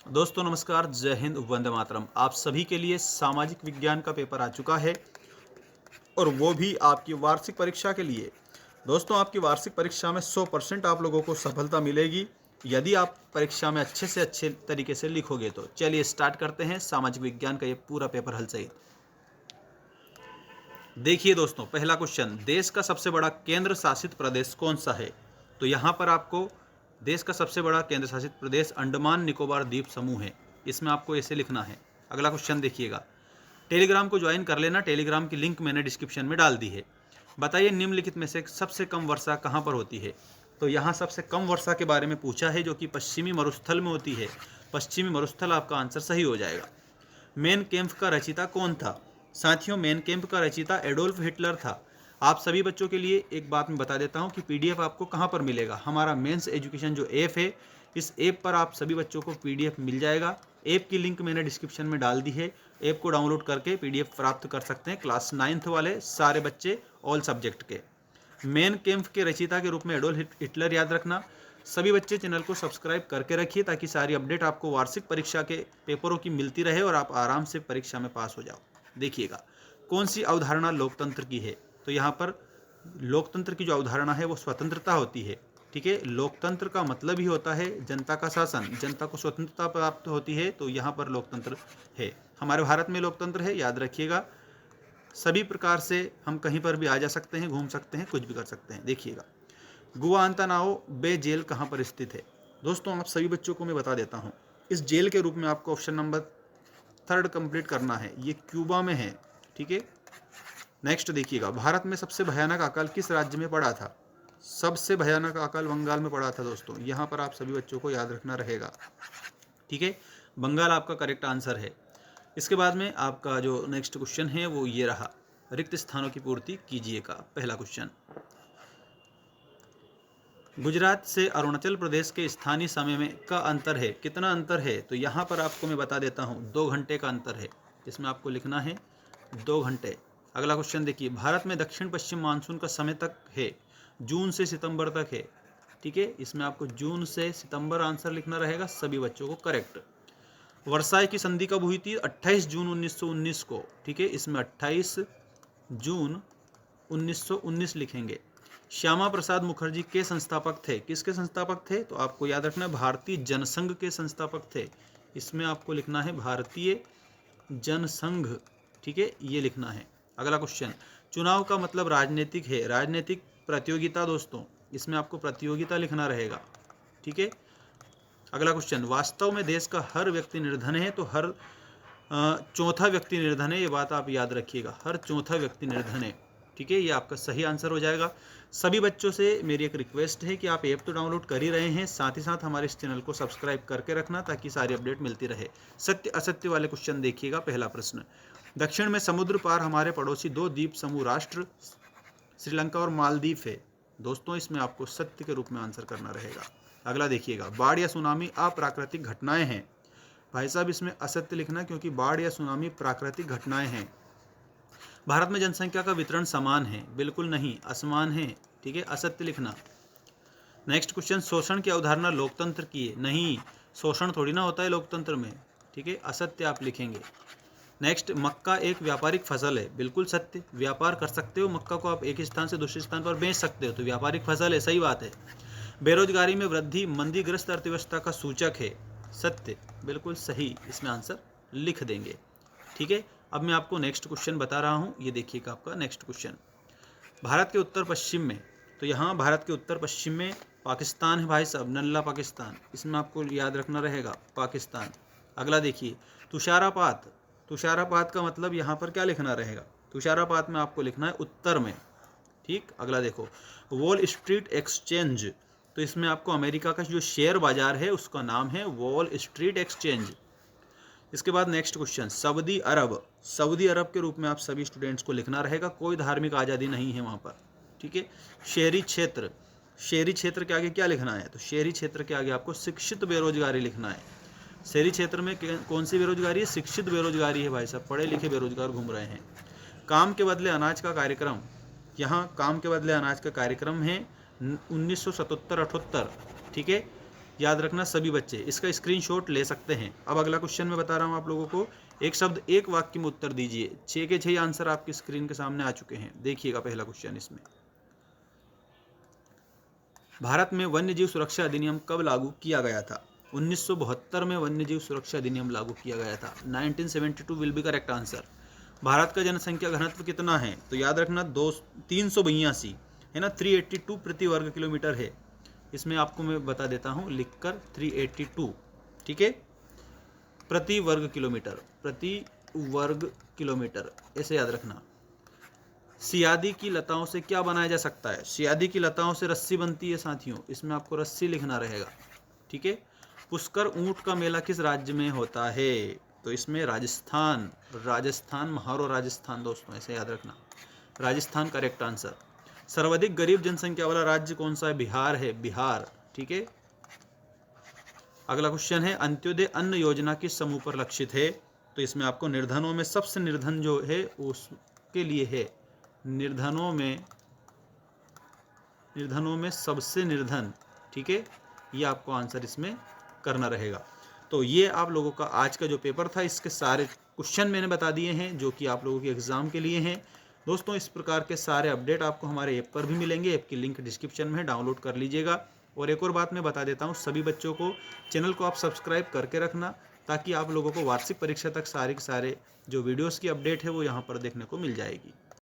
दोस्तों नमस्कार, जय हिंद, वंदे मातरम। आप सभी के लिए सामाजिक विज्ञान का पेपर आ चुका है और वो भी आपकी वार्षिक परीक्षा के लिए। दोस्तों आपकी वार्षिक परीक्षा में 100% आप लोगों को सफलता मिलेगी यदि आप परीक्षा में अच्छे से अच्छे तरीके से लिखोगे। तो चलिए स्टार्ट करते हैं सामाजिक विज्ञान का ये पूरा पेपर हल सहित। देखिए दोस्तों, पहला क्वेश्चन, देश का सबसे बड़ा केंद्र शासित प्रदेश कौन सा है? तो यहाँ पर आपको देश का सबसे बड़ा केंद्र शासित प्रदेश अंडमान निकोबार द्वीप समूह है। इसमें आपको ऐसे लिखना है। अगला क्वेश्चन देखिएगा, टेलीग्राम को ज्वाइन कर लेना, टेलीग्राम की लिंक मैंने डिस्क्रिप्शन में डाल दी है। बताइए निम्नलिखित में से सबसे कम वर्षा कहाँ पर होती है? तो यहाँ सबसे कम वर्षा के बारे में पूछा है, जो कि पश्चिमी मरुस्थल में होती है। पश्चिमी मरुस्थल आपका आंसर सही हो जाएगा। मेन कैंप का रचयिता कौन था? साथियों, मेन कैंप का रचयिता एडोल्फ हिटलर था। आप सभी बच्चों के लिए एक बात मैं बता देता हूं कि पीडीएफ आपको कहां पर मिलेगा। हमारा मेंस एजुकेशन जो ऐप है, इस ऐप पर आप सभी बच्चों को पीडीएफ मिल जाएगा। ऐप की लिंक मैंने डिस्क्रिप्शन में डाल दी है। ऐप को डाउनलोड करके पीडीएफ प्राप्त कर सकते हैं क्लास 9th वाले सारे बच्चे, ऑल सब्जेक्ट के। मेन कैंप के रचयिता के रूप में एडोल्फ हिटलर याद रखना। सभी बच्चे चैनल को सब्सक्राइब करके रखिए ताकि सारी अपडेट आपको वार्षिक परीक्षा के पेपरों की मिलती रहे और आप आराम से परीक्षा में पास हो जाओ। देखिएगा, कौन सी अवधारणा लोकतंत्र की है? तो यहाँ पर लोकतंत्र की जो अवधारणा है वो स्वतंत्रता होती है। ठीक है, लोकतंत्र का मतलब ही होता है जनता का शासन, जनता को स्वतंत्रता प्राप्त होती है, तो यहाँ पर लोकतंत्र है। हमारे भारत में लोकतंत्र है, याद रखिएगा। सभी प्रकार से हम कहीं पर भी आ जा सकते हैं, घूम सकते हैं, कुछ भी कर सकते हैं। देखिएगा, गुआंतानाओ बे जेल कहाँ पर स्थित है? दोस्तों आप सभी बच्चों को मैं बता देता हूँ। इस जेल के रूप में आपको ऑप्शन नंबर 3 कंप्लीट करना है। ये क्यूबा में है। ठीक है, नेक्स्ट देखिएगा, भारत में सबसे भयानक अकाल किस राज्य में पड़ा था? सबसे भयानक अकाल बंगाल में पड़ा था दोस्तों। यहाँ पर आप सभी बच्चों को याद रखना रहेगा। ठीक है, बंगाल आपका करेक्ट आंसर है। इसके बाद में आपका जो नेक्स्ट क्वेश्चन है वो ये रहा, रिक्त स्थानों की पूर्ति कीजिए का पहला क्वेश्चन। गुजरात से अरुणाचल प्रदेश के स्थानीय समय में का अंतर है, कितना अंतर है? तो यहाँ पर आपको मैं बता देता हूँ, 2 घंटे का अंतर है। इसमें आपको लिखना है 2 घंटे। अगला क्वेश्चन देखिए, भारत में दक्षिण पश्चिम मानसून का समय तक है, जून से सितंबर तक है। ठीक है, इसमें आपको जून से सितंबर आंसर लिखना रहेगा सभी बच्चों को, करेक्ट। वर्साई की संधि कब हुई थी? 28 जून 1919 को। ठीक है, इसमें 28 जून 1919 लिखेंगे। श्यामा प्रसाद मुखर्जी के संस्थापक थे, किसके संस्थापक थे? तो आपको याद रखना है भारतीय जनसंघ के संस्थापक थे। इसमें आपको लिखना है भारतीय जनसंघ। ठीक है, ये लिखना है। अगला क्वेश्चन, चुनाव का मतलब राजनीतिक है, राजनीतिक प्रतियोगिता दोस्तों। इसमें आपको प्रतियोगिता लिखना रहेगा। ठीक है, अगला क्वेश्चन, वास्तव में देश का हर व्यक्ति निर्धन है, तो हर चौथा व्यक्ति निर्धन है। ये बात आप याद रखिएगा, हर चौथा व्यक्ति निर्धन है। ठीक है, ये आपका सही आंसर हो जाएगा। सभी बच्चों से मेरी एक रिक्वेस्ट है कि आप ऐप तो डाउनलोड कर ही रहे हैं, साथ ही साथ हमारे इस चैनल को सब्सक्राइब करके रखना ताकि सारी अपडेट मिलती रहे। सत्य असत्य वाले क्वेश्चन देखिएगा। पहला प्रश्न, दक्षिण में समुद्र पार हमारे पड़ोसी 2 द्वीप समूह राष्ट्र श्रीलंका और मालदीव है। दोस्तों इसमें आपको सत्य के रूप में आंसर करना रहेगा। अगला देखिएगा, बाढ़ या सुनामी अप्राकृतिक घटनाएं हैं। भाई साहब इसमें असत्य लिखना, क्योंकि बाढ़ या सुनामी प्राकृतिक घटनाएं हैं। भारत में जनसंख्या का वितरण समान है, बिल्कुल नहीं, असमान है। ठीक है, असत्य लिखना। नेक्स्ट क्वेश्चन, शोषण की अवधारणा लोकतंत्र की है, नहीं, शोषण थोड़ी ना होता है लोकतंत्र में। ठीक है, असत्य आप लिखेंगे। नेक्स्ट, मक्का एक व्यापारिक फसल है, बिल्कुल सत्य, व्यापार कर सकते हो, मक्का को आप एक स्थान से दूसरे स्थान पर बेच सकते हो, तो व्यापारिक फसल है, सही बात है। बेरोजगारी में वृद्धि मंदीग्रस्त अर्थव्यवस्था का सूचक है, सत्य, बिल्कुल सही, इसमें आंसर लिख देंगे। ठीक है, अब मैं आपको नेक्स्ट क्वेश्चन बता रहा हूँ, ये देखिएगा आपका नेक्स्ट क्वेश्चन, भारत के उत्तर पश्चिम में, तो यहाँ भारत के उत्तर पश्चिम में पाकिस्तान है भाई साहब, नल्ला पाकिस्तान, इसमें आपको याद रखना रहेगा पाकिस्तान। अगला देखिए, तुषारापात, तुषारापात का मतलब यहाँ पर क्या लिखना रहेगा? तुषारापात में आपको लिखना है उत्तर में। ठीक, अगला देखो, वॉल स्ट्रीट एक्सचेंज, तो इसमें आपको अमेरिका का जो शेयर बाजार है उसका नाम है वॉल स्ट्रीट एक्सचेंज। इसके बाद नेक्स्ट क्वेश्चन, सऊदी अरब, सऊदी अरब के रूप में आप सभी स्टूडेंट्स को लिखना रहेगा, कोई धार्मिक आज़ादी नहीं है वहाँ पर। ठीक है, शहरी क्षेत्र, शहरी क्षेत्र के आगे क्या लिखना है? तो शहरी क्षेत्र के आगे आपको शिक्षित बेरोजगारी लिखना है। शहरी क्षेत्र में कौन सी बेरोजगारी है? शिक्षित बेरोजगारी है भाई साहब, पढ़े लिखे बेरोजगार घूम रहे हैं। काम के बदले अनाज का कार्यक्रम, यहाँ काम के बदले अनाज का कार्यक्रम है 1977-78। ठीक है, याद रखना सभी बच्चे इसका स्क्रीनशॉट ले सकते हैं। अब अगला क्वेश्चन मैं बता रहा हूँ आप लोगों को, एक शब्द एक वाक्य में उत्तर दीजिए। 6 के 6 आंसर आपकी स्क्रीन के सामने आ चुके हैं। देखिएगा पहला क्वेश्चन इसमें, भारत में वन्यजीव सुरक्षा अधिनियम कब लागू किया गया था? 1972 में वन्यजीव सुरक्षा अधिनियम लागू किया गया था। 1972 will be correct answer. Bharat का जनसंख्या घनत्व कितना है? तो याद रखना 382 है ना, 382 प्रति वर्ग किलोमीटर है। इसमें आपको मैं बता देता हूँ लिखकर 382, ठीक है, प्रति वर्ग किलोमीटर, प्रति वर्ग किलोमीटर, ऐसे याद रखना। सियादी की लताओं से क्या बनाया जा सकता है? सियादी की लताओं से रस्सी बनती है साथियों, इसमें आपको रस्सी लिखना रहेगा, ठीक है। पुष्कर ऊंट का मेला किस राज्य में होता है? तो इसमें राजस्थान, राजस्थान, महारो राजस्थान दोस्तों, ऐसे याद रखना, राजस्थान करेक्ट आंसर। सर्वाधिक गरीब जनसंख्या वाला राज्य कौन सा है? बिहार है, बिहार, ठीक है। अगला क्वेश्चन है, अंत्योदय अन्न योजना किस समूह पर लक्षित है? तो इसमें आपको निर्धनों में सबसे निर्धन जो है उसके लिए है, निर्धनों में सबसे निर्धन, ठीक है, ये आपको आंसर इसमें करना रहेगा। तो ये आप लोगों का आज का जो पेपर था, इसके सारे क्वेश्चन मैंने बता दिए हैं जो कि आप लोगों के एग्जाम के लिए हैं। दोस्तों इस प्रकार के सारे अपडेट आपको हमारे ऐप पर भी मिलेंगे, ऐप की लिंक डिस्क्रिप्शन में है, डाउनलोड कर लीजिएगा। और एक और बात मैं बता देता हूँ, सभी बच्चों को चैनल को आप सब्सक्राइब करके रखना, ताकि आप लोगों को वार्षिक परीक्षा तक सारे के सारे जो वीडियोज़ की अपडेट है वो यहाँ पर देखने को मिल जाएगी।